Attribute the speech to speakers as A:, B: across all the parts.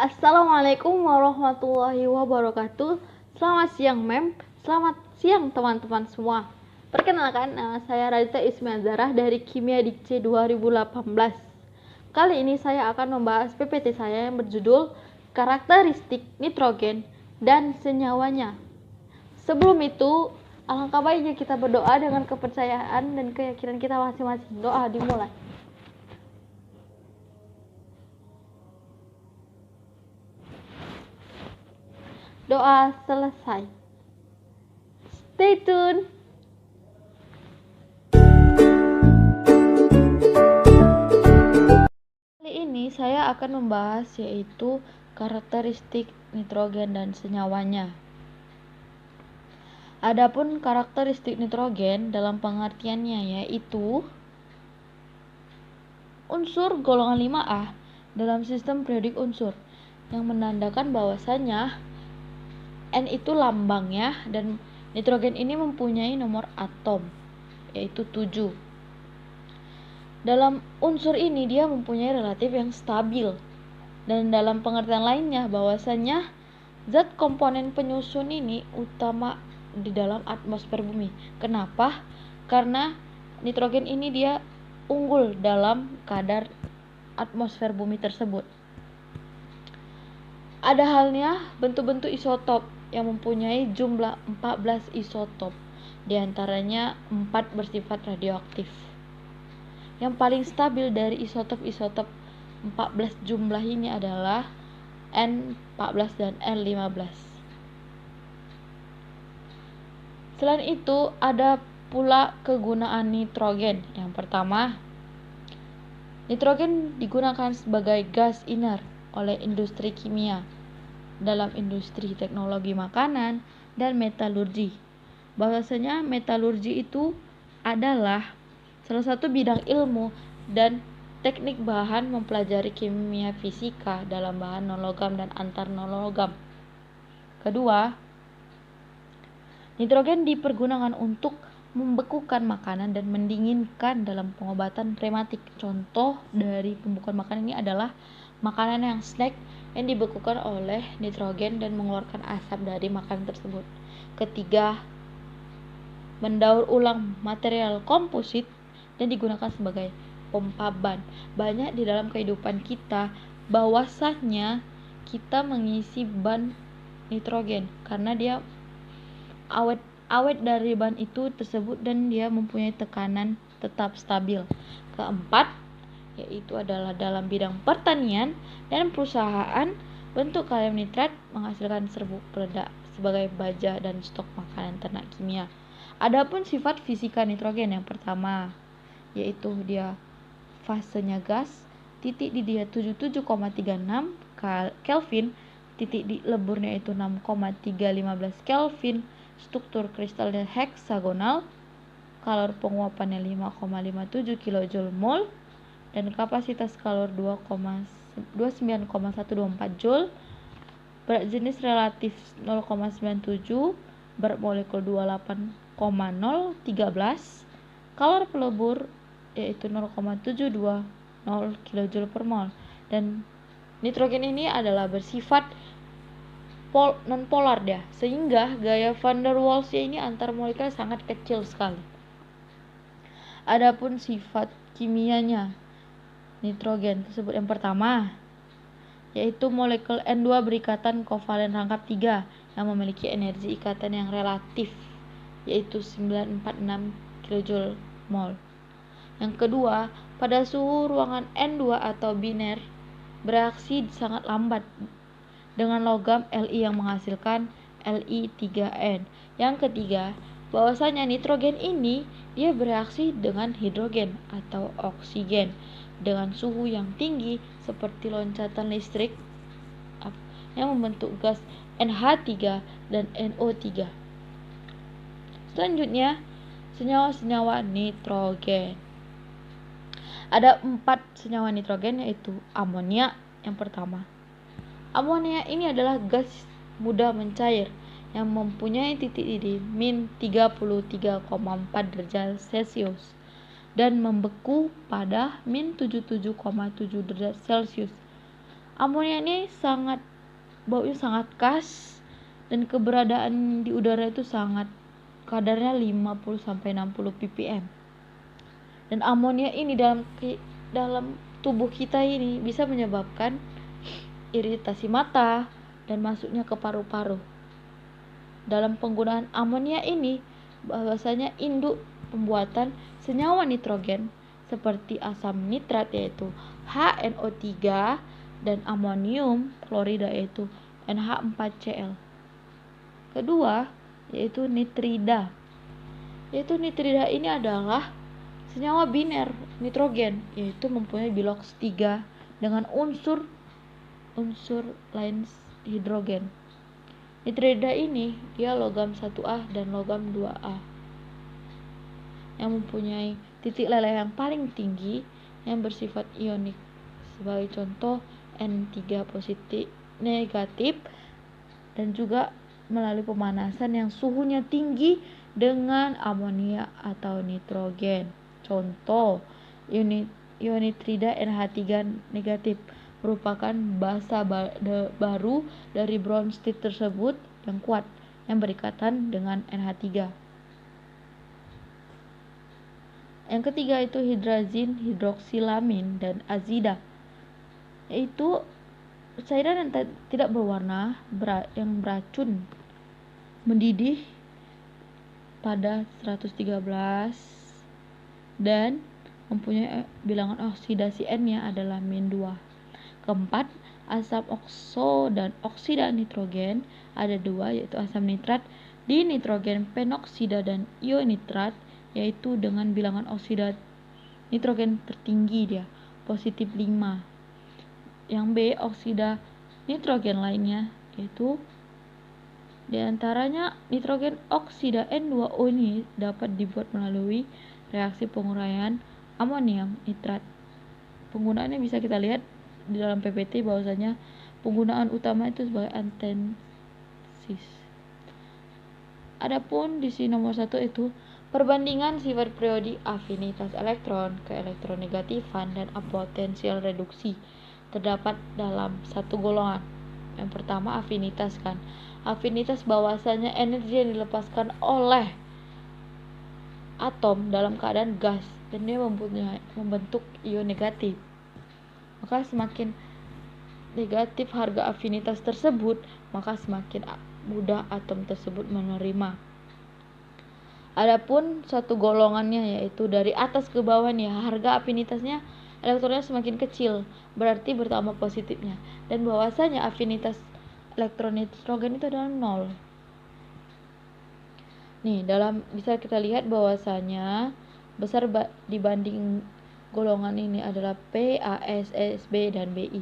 A: Assalamualaikum warahmatullahi wabarakatuh. Selamat siang Mem, selamat siang teman-teman semua. Perkenalkan, nama saya Radita Ismiazarah dari Kimia Dikce 2018. Kali ini saya akan membahas PPT saya yang berjudul Karakteristik Nitrogen dan Senyawanya. Sebelum itu, alangkah baiknya kita berdoa dengan kepercayaan dan keyakinan kita masing-masing. Doa dimulai. Doa selesai. Stay tune. Kali ini saya akan membahas yaitu karakteristik nitrogen dan senyawanya. Adapun karakteristik nitrogen dalam pengertiannya yaitu unsur golongan 5A dalam sistem periodik unsur yang menandakan bahwasanya N itu lambangnya dan nitrogen ini mempunyai nomor atom yaitu 7. Dalam unsur ini dia mempunyai relatif yang stabil. Dan dalam pengertian lainnya bahwasanya zat komponen penyusun ini utama di dalam atmosfer bumi. Kenapa? Karena nitrogen ini dia unggul dalam kadar atmosfer bumi tersebut. Ada halnya bentuk-bentuk isotop yang mempunyai jumlah 14 isotop, diantaranya 4 bersifat radioaktif. Yang paling stabil dari isotop-isotop 14 jumlah ini adalah N14 dan N15. Selain itu, ada pula kegunaan nitrogen. Yang pertama, nitrogen digunakan sebagai gas inert oleh industri kimia dalam industri teknologi makanan dan metalurgi. Bahwasanya metalurgi itu adalah salah satu bidang ilmu dan teknik bahan mempelajari kimia fisika dalam bahan non-logam dan antar non-logam. Kedua, nitrogen dipergunakan untuk membekukan makanan dan mendinginkan dalam pengobatan rematik. Contoh dari pembekuan makanan ini adalah makanan yang snack yang dibekukan oleh nitrogen dan mengeluarkan asap dari makanan tersebut. Ketiga, mendaur ulang material komposit dan digunakan sebagai pompa ban. Banyak di dalam kehidupan kita bahwasanya kita mengisi ban nitrogen karena dia awet dari ban itu tersebut dan dia mempunyai tekanan tetap stabil. Keempat, yaitu adalah dalam bidang pertanian dan perusahaan, bentuk kalium nitrat menghasilkan serbuk peledak sebagai baja dan stok makanan ternak kimia. Adapun sifat fisika nitrogen yang pertama yaitu dia fasenya gas, titik di dia 77,36 Kelvin, titik di leburnya itu 6,315 Kelvin, struktur kristalnya heksagonal, kalor penguapannya 5,57 kJ mol, dan kapasitas kalor 29,124 Joule, berat jenis relatif 0,97, berat molekul 28,013, kalor pelebur yaitu 0,720 kJ per mol. Dan nitrogen ini adalah bersifat non-polar dia, sehingga gaya van der Waals ini antar molekul sangat kecil sekali. Adapun sifat kimianya nitrogen tersebut yang pertama yaitu molekul N2 berikatan kovalen rangkap 3 yang memiliki energi ikatan yang relatif yaitu 946 kJ mol. Yang kedua, pada suhu ruangan N2 atau biner bereaksi sangat lambat dengan logam Li yang menghasilkan Li3N. Yang ketiga, bahwasanya nitrogen ini dia bereaksi dengan hidrogen atau oksigen dengan suhu yang tinggi seperti loncatan listrik yang membentuk gas NH3 dan NO3. Selanjutnya, senyawa-senyawa nitrogen. Ada 4 senyawa nitrogen yaitu amonia yang pertama. Amonia ini adalah gas mudah mencair yang mempunyai titik didih min 33,4 derajat Celcius dan membeku pada min 77,7 derajat Celcius. Amonia ini baunya sangat khas dan keberadaan di udara itu kadarnya 50-60 ppm. Dan amonia ini dalam tubuh kita ini bisa menyebabkan iritasi mata dan masuknya ke paru-paru. Dalam penggunaan amonia ini, bahwasanya induk pembuatan senyawa nitrogen seperti asam nitrat yaitu HNO3 dan amonium klorida yaitu NH4Cl. Kedua yaitu nitrida. Nitrida ini adalah senyawa biner nitrogen, yaitu mempunyai bilox 3 dengan unsur lain hidrogen. Nitrida ini dia logam 1A dan logam 2A yang mempunyai titik leleh yang paling tinggi yang bersifat ionik. Sebagai contoh N3 positif negatif, dan juga melalui pemanasan yang suhunya tinggi dengan amonia atau nitrogen. Contoh ionnitrida NH3 negatif merupakan basa baru dari Bronsted tersebut yang kuat yang berikatan dengan NH3. Yang ketiga itu hidrazin, hidroksilamin, dan azida, yaitu cairan yang tidak berwarna yang beracun mendidih pada 113 dan mempunyai bilangan oksidasi N-nya adalah -2. Keempat, asam okso dan oksida nitrogen ada 2, yaitu asam nitrat, dinitrogen penoksida, dan ionitrat, yaitu dengan bilangan oksida nitrogen tertinggi dia, positif 5. Yang B, oksida nitrogen lainnya, yaitu diantaranya nitrogen oksida N2O ini dapat dibuat melalui reaksi penguraian amonium nitrat. Penggunaannya bisa kita lihat di dalam PPT bahwasanya penggunaan utama itu sebagai antesis. Adapun di sini nomor 1 itu perbandingan sifat periodik afinitas elektron, keelektronegatifan, dan potensial reduksi terdapat dalam satu golongan. Yang pertama afinitas kan. Afinitas bahwasanya energi yang dilepaskan oleh atom dalam keadaan gas dan dia membentuk ion negatif. Maka semakin negatif harga afinitas tersebut, maka semakin mudah atom tersebut menerima. Adapun satu golongannya yaitu dari atas ke bawah nih, harga afinitasnya elektronnya semakin kecil, berarti bertambah positifnya, dan bahwasanya afinitas elektron nitrogen itu adalah 0. Nih, bisa kita lihat bahwasanya besar dibanding golongan ini adalah P, A, S, S, B, dan BI.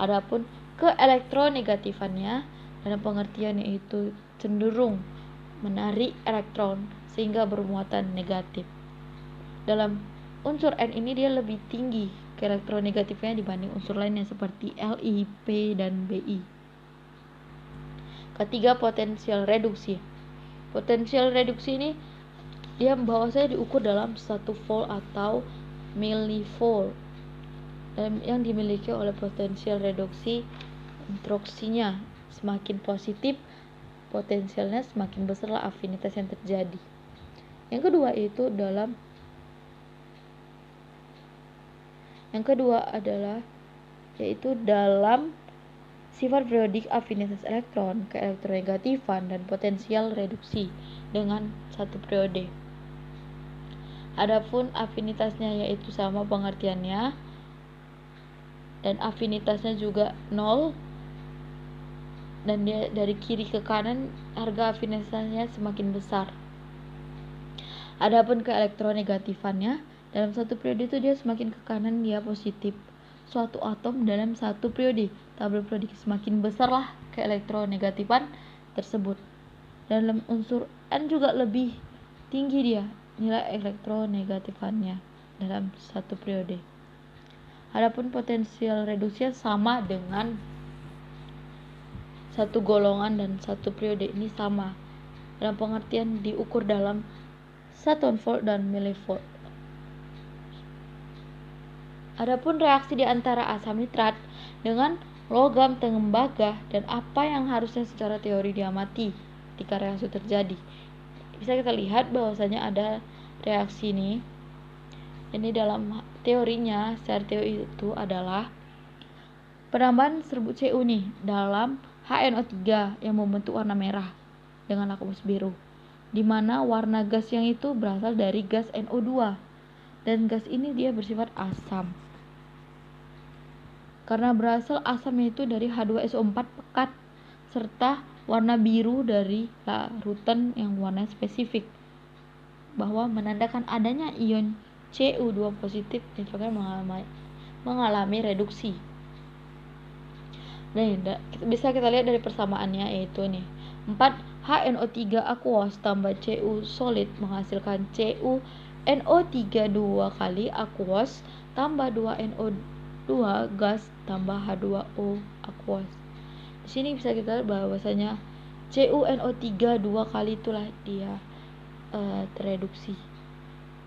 A: Adapun keelektronegatifannya dalam pengertiannya itu cenderung menarik elektron sehingga bermuatan negatif. Dalam unsur N ini dia lebih tinggi keelektronegatifnya dibanding unsur lainnya seperti Li, P, dan BI. Ketiga, potensial reduksi. Potensial reduksi ini dia bahwasanya diukur dalam 1 volt atau milivolt, yang dimiliki oleh potensial reduksi introksinya semakin positif, potensialnya semakin besarlah afinitas yang terjadi. Yang kedua adalah yaitu dalam sifat periodik afinitas elektron, keelektronegatifan, dan potensial reduksi dengan satu periode. Adapun afinitasnya yaitu sama pengertiannya, dan afinitasnya juga 0, dan dia dari kiri ke kanan harga afinitasnya semakin besar. Adapun keelektronegatifannya dalam satu periode itu dia semakin ke kanan dia positif. Suatu atom dalam satu periode, tabel periodik semakin besarlah keelektronegatifan tersebut. Dalam unsur N juga lebih tinggi dia nilai elektronegatifannya dalam satu periode. Adapun potensial reduksinya sama dengan satu golongan dan satu periode ini sama. Dalam pengertian diukur dalam satuan volt dan milivolt. Adapun reaksi di antara asam nitrat dengan logam, tembaga, dan apa yang harusnya secara teori diamati ketika reaksi terjadi. Bisa kita lihat bahwasanya ada reaksi ini. Ini dalam teorinya, secara teori itu adalah penambahan serbuk Cu nih dalam HNO3 yang membentuk warna merah dengan lakmus biru, di mana warna gas yang itu berasal dari gas NO2, dan gas ini dia bersifat asam. Karena berasal asamnya itu dari H2SO4 pekat serta warna biru dari larutan yang warna spesifik, bahwa menandakan adanya ion Cu2 positif nitrogen mengalami reduksi. Nah, bisa kita lihat dari persamaannya, yaitu nih 4HNO3 aqueous tambah Cu solid menghasilkan CuNO3 2 kali aqueous tambah 2NO2 gas tambah H2O aqueous. Di sini bisa kita lihat bahwasanya CuNO3 2 kali itulah dia tereduksi.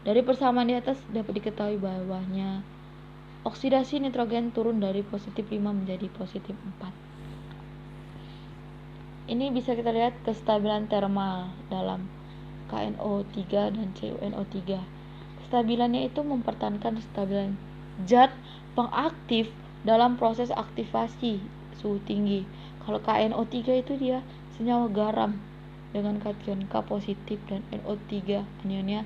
A: Dari persamaan di atas dapat diketahui bahwanya oksidasi nitrogen turun dari positif 5 menjadi positif 4. Ini bisa kita lihat kestabilan termal dalam KNO3 dan CuNO3. Kestabilannya itu mempertahankan kestabilan zat pengaktif dalam proses aktivasi suhu tinggi. Kalau KNO3 itu dia senyawa garam dengan kation K positif dan NO3 anionnya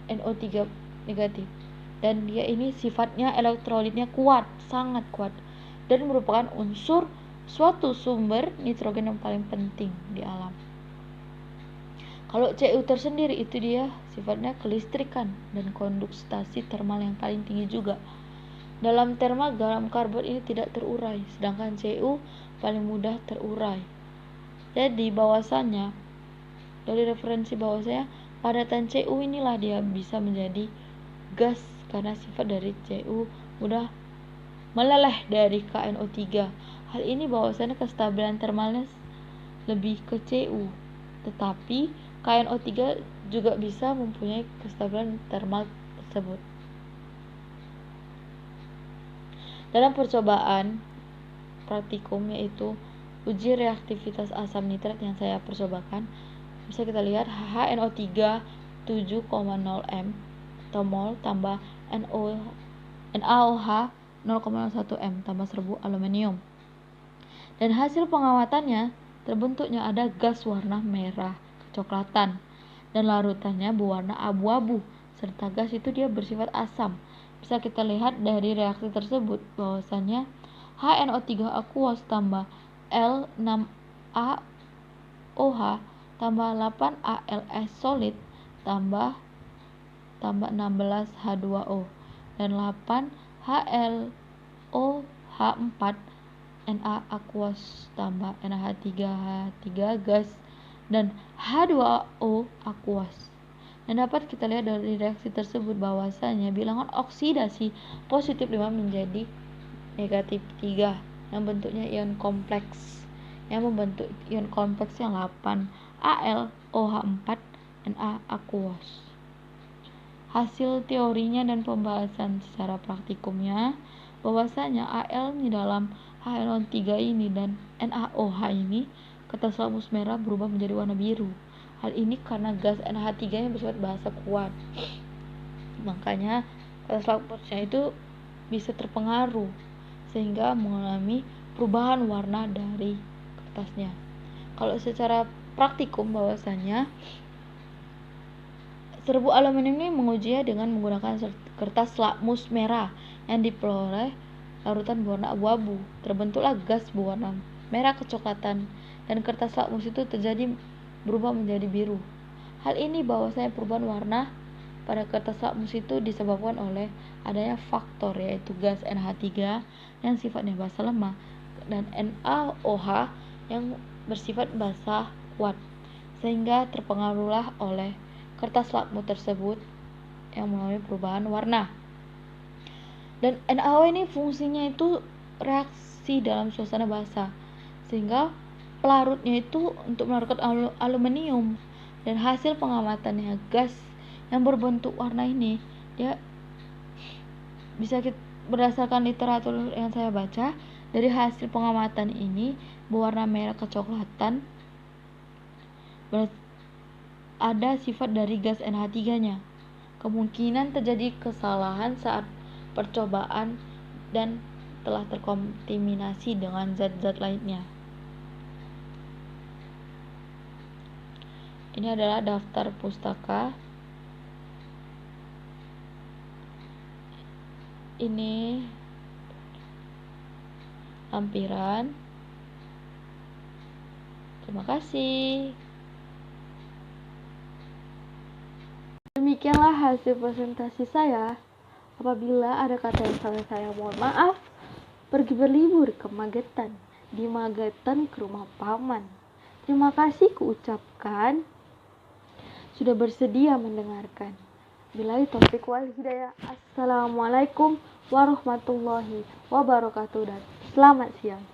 A: NO3 negatif. Dan dia ini sifatnya elektrolitnya kuat, sangat kuat, dan merupakan unsur suatu sumber nitrogen yang paling penting di alam. Kalau Cu tersendiri itu dia sifatnya kelistrikan dan konduktasi termal yang paling tinggi juga. Dalam termal garam karbon ini tidak terurai, sedangkan Cu paling mudah terurai. Jadi bahwasannya dari referensi bahwasanya padatan Cu inilah dia bisa menjadi gas karena sifat dari Cu mudah meleleh dari KNO3. Hal ini bahwasanya kestabilan termalnya lebih ke Cu, tetapi KNO3 juga bisa mempunyai kestabilan termal tersebut. Dalam percobaan praktikum, yaitu uji reaktivitas asam nitrat yang saya percobakan, bisa kita lihat HNO3 7,0 m atau mol tambah NaOH 0,1 m tambah serbuk aluminium. Dan hasil pengawatannya terbentuknya ada gas warna merah kecoklatan dan larutannya berwarna abu-abu, serta gas itu dia bersifat asam. Bisa kita lihat dari reaksi tersebut bahwasanya HNO3 aqueous tambah L6AOH tambah 8ALS solid tambah 16H2O dan 8HLOH4 Na aqueous tambah NH3H3 gas dan H2O aqueous. Dan dapat kita lihat dari reaksi tersebut bahwasanya bilangan oksidasi positif 5 menjadi negatif 3 yang bentuknya ion kompleks, yang membentuk ion kompleks yang 8 AlOH4 Na aqueous. Hasil teorinya dan pembahasan secara praktikumnya bahwasanya Al di dalam HNO3 ini dan NaOH ini kertas lakmus merah berubah menjadi warna biru. Hal ini karena gas NH3 nya bersifat basa kuat, makanya kertas lakmusnya itu bisa terpengaruh sehingga mengalami perubahan warna dari kertasnya. Kalau secara praktikum bahwasanya serbuk aluminium ini mengujinya dengan menggunakan kertas lakmus merah yang diperoleh larutan berwarna abu-abu. Terbentuklah gas berwarna merah kecoklatan dan kertas lakmus itu terjadi berubah menjadi biru. Hal ini bahwasanya perubahan warna pada kertas lakmus itu disebabkan oleh adanya faktor, yaitu gas NH3 yang sifatnya basa lemah dan NaOH yang bersifat basa kuat, sehingga terpengaruhlah oleh kertas lakmus tersebut yang mengalami perubahan warna. Dan NaOH ini fungsinya itu reaksi dalam suasana basah, sehingga pelarutnya itu untuk melarutkan aluminium. Dan hasil pengamatannya gas yang berbentuk warna ini dia bisa berdasarkan literatur yang saya baca, Dari hasil pengamatan ini, berwarna merah kecoklatan ada sifat dari gas NH3-nya. Kemungkinan terjadi kesalahan saat percobaan dan telah terkontaminasi dengan zat-zat lainnya. Ini adalah daftar pustaka. Ini lampiran. Terima kasih. Demikianlah hasil presentasi saya. Apabila ada kata yang salah, saya mohon maaf. Pergi berlibur ke Magetan, di Magetan ke rumah paman. Terima kasih kuucapkan sudah bersedia mendengarkan. Billahi taufiq wal hidayah. Assalamualaikum warahmatullahi wabarakatuh dan selamat siang.